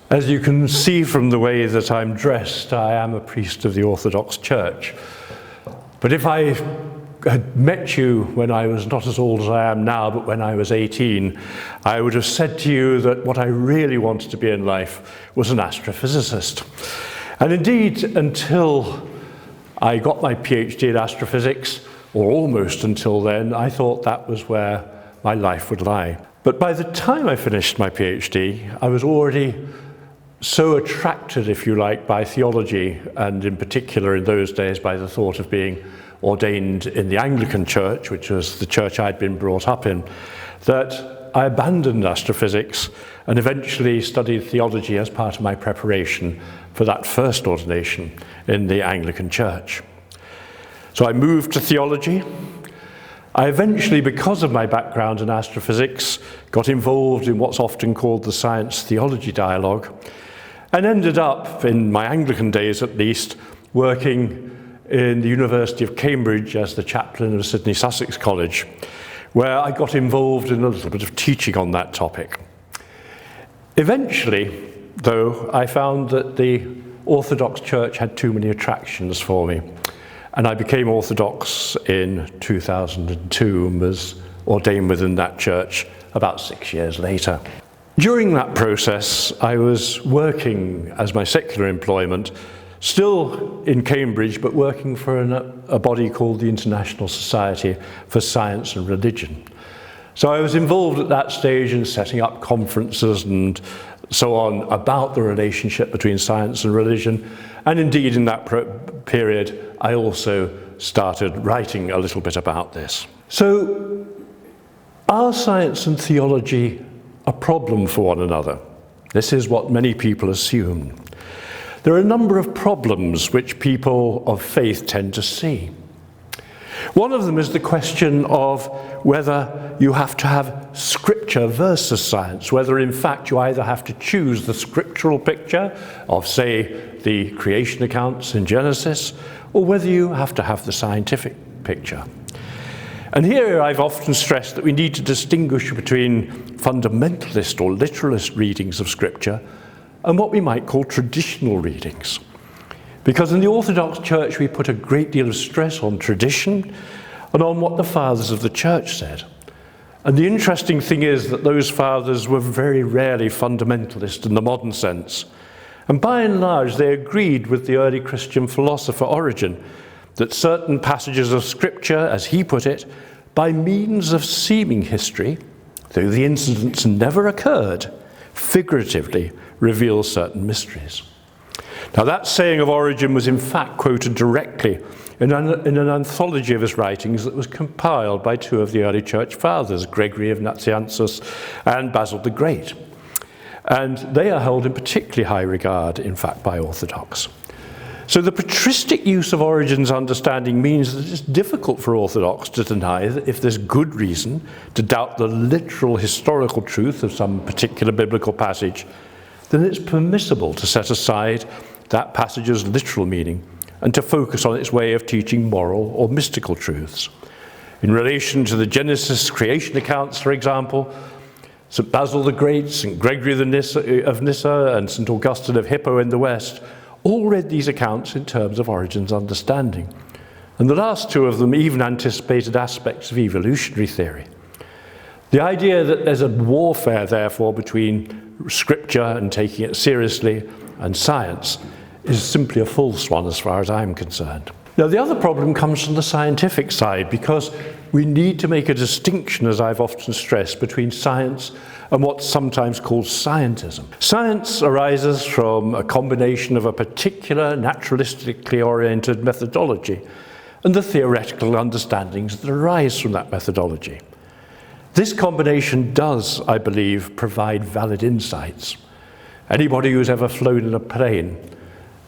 As you can see from the way that I'm dressed, I am a priest of the Orthodox Church. But if I had met you when I was not as old as I am now, but when I was 18, I would have said to you that what I really wanted to be in life was an astrophysicist. And indeed, until I got my PhD in astrophysics, or almost until then, I thought that was where my life would lie. But by the time I finished my PhD, I was already so attracted, if you like, by theology, and in particular in those days by the thought of being ordained in the Anglican Church, which was the church I'd been brought up in, that I abandoned astrophysics and eventually studied theology as part of my preparation for that first ordination in the Anglican Church. So I moved to theology. I eventually, because of my background in astrophysics, got involved in what's often called the science-theology dialogue, and ended up, in my Anglican days at least, working in the University of Cambridge as the chaplain of Sydney Sussex College, where I got involved in a little bit of teaching on that topic. Eventually, though, I found that the Orthodox Church had too many attractions for me, and I became Orthodox in 2002 and was ordained within that church about 6 years later. During that process, I was working as my secular employment, still in Cambridge, but working for a body called the International Society for Science and Religion. So I was involved at that stage in setting up conferences and so on about the relationship between science and religion. And indeed, in that period, I also started writing a little bit about this. So, are science and theology a problem for one another? This is what many people assume. There are a number of problems which people of faith tend to see. One of them is the question of whether you have to have scripture versus science, whether in fact you either have to choose the scriptural picture of, say, the creation accounts in Genesis, or whether you have to have the scientific picture. And here I've often stressed that we need to distinguish between fundamentalist or literalist readings of Scripture and what we might call traditional readings. Because in the Orthodox Church we put a great deal of stress on tradition and on what the fathers of the Church said. And the interesting thing is that those fathers were very rarely fundamentalist in the modern sense. And by and large they agreed with the early Christian philosopher Origen that certain passages of Scripture, as he put it, by means of seeming history, though the incidents never occurred, figuratively reveal certain mysteries. Now that saying of Origen was in fact quoted directly in an anthology of his writings that was compiled by two of the early church fathers, Gregory of Nazianzus and Basil the Great. And they are held in particularly high regard, in fact, by Orthodox. So the patristic use of Origen's understanding means that it's difficult for Orthodox to deny that if there's good reason to doubt the literal historical truth of some particular biblical passage, then it's permissible to set aside that passage's literal meaning and to focus on its way of teaching moral or mystical truths. In relation to the Genesis creation accounts, for example, St. Basil the Great, St. Gregory of Nyssa, and St. Augustine of Hippo in the West all read these accounts in terms of Origen's understanding. And the last two of them even anticipated aspects of evolutionary theory. The idea that there's a warfare, therefore, between Scripture and taking it seriously and science is simply a false one as far as I'm concerned. Now, the other problem comes from the scientific side, because we need to make a distinction, as I've often stressed, between science and what's sometimes called scientism. Science arises from a combination of a particular naturalistically oriented methodology and the theoretical understandings that arise from that methodology. This combination does, I believe, provide valid insights. Anybody who's ever flown in a plane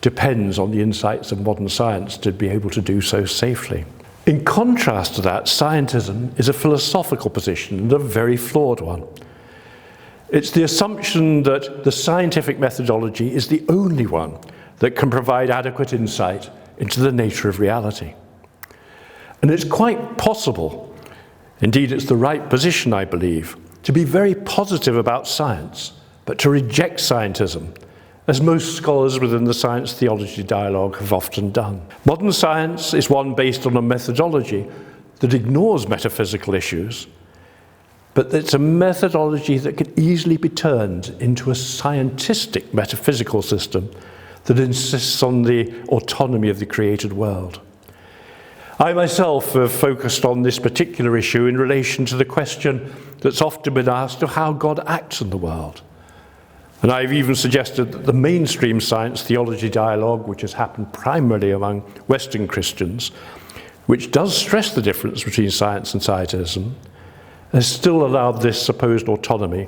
depends on the insights of modern science to be able to do so safely. In contrast to that, scientism is a philosophical position, and a very flawed one. It's the assumption that the scientific methodology is the only one that can provide adequate insight into the nature of reality. And it's quite possible, indeed it's the right position, I believe, to be very positive about science, but to reject scientism as most scholars within the science-theology dialogue have often done. Modern science is one based on a methodology that ignores metaphysical issues, but it's a methodology that can easily be turned into a scientistic metaphysical system that insists on the autonomy of the created world. I myself have focused on this particular issue in relation to the question that's often been asked of how God acts in the world. And I've even suggested that the mainstream science-theology dialogue, which has happened primarily among Western Christians, which does stress the difference between science and scientism, has still allowed this supposed autonomy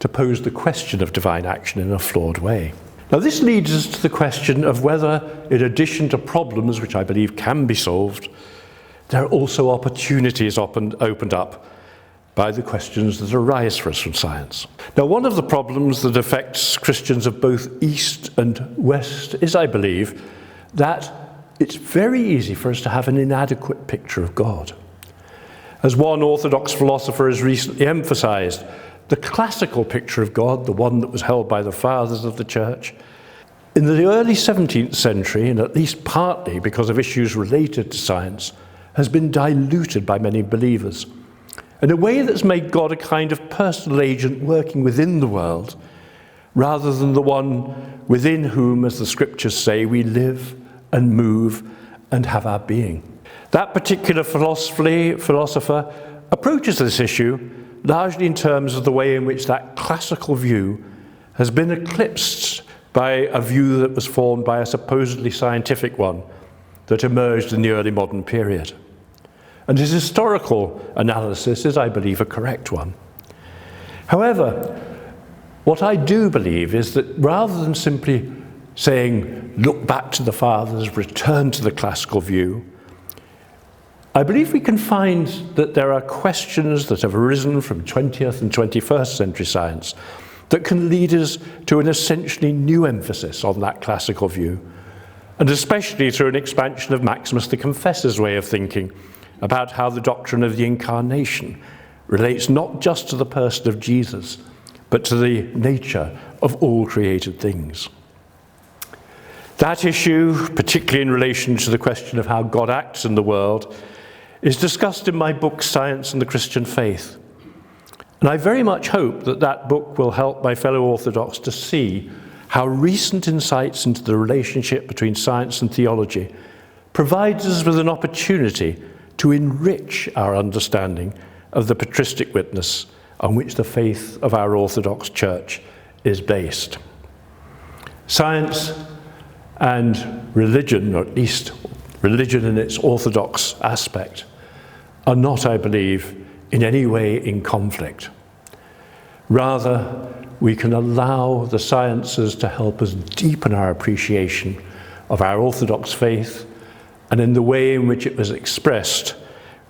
to pose the question of divine action in a flawed way. Now, this leads us to the question of whether, in addition to problems which I believe can be solved, there are also opportunities opened up by the questions that arise for us from science. Now, one of the problems that affects Christians of both East and West is, I believe, that it's very easy for us to have an inadequate picture of God. As one Orthodox philosopher has recently emphasized, the classical picture of God, the one that was held by the fathers of the church, in the early 17th century, and at least partly because of issues related to science, has been diluted by many believers in a way that's made God a kind of personal agent working within the world, rather than the one within whom, as the scriptures say, we live and move and have our being. That particular philosopher approaches this issue largely in terms of the way in which that classical view has been eclipsed by a view that was formed by a supposedly scientific one that emerged in the early modern period. And his historical analysis is, I believe, a correct one. However, what I do believe is that rather than simply saying, look back to the fathers, return to the classical view, I believe we can find that there are questions that have arisen from 20th and 21st century science that can lead us to an essentially new emphasis on that classical view, and especially through an expansion of Maximus the Confessor's way of thinking about how the doctrine of the incarnation relates not just to the person of Jesus, but to the nature of all created things. That issue, particularly in relation to the question of how God acts in the world, is discussed in my book, Science and the Christian Faith. And I very much hope that that book will help my fellow Orthodox to see how recent insights into the relationship between science and theology provides us with an opportunity to enrich our understanding of the patristic witness on which the faith of our Orthodox Church is based. Science and religion, or at least religion in its orthodox aspect, are not, I believe, in any way in conflict. Rather, we can allow the sciences to help us deepen our appreciation of our Orthodox faith and in the way in which it was expressed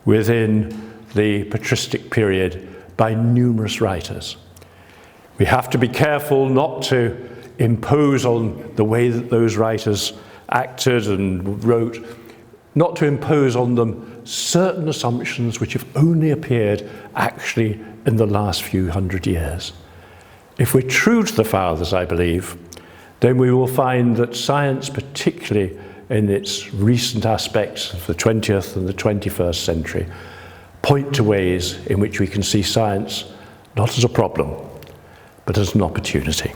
within the patristic period by numerous writers. We have to be careful not to impose on the way that those writers acted and wrote, not to impose on them certain assumptions which have only appeared actually in the last few hundred years. If we're true to the fathers, I believe, then we will find that science, particularly in its recent aspects of the 20th and the 21st century, point to ways in which we can see science not as a problem, but as an opportunity.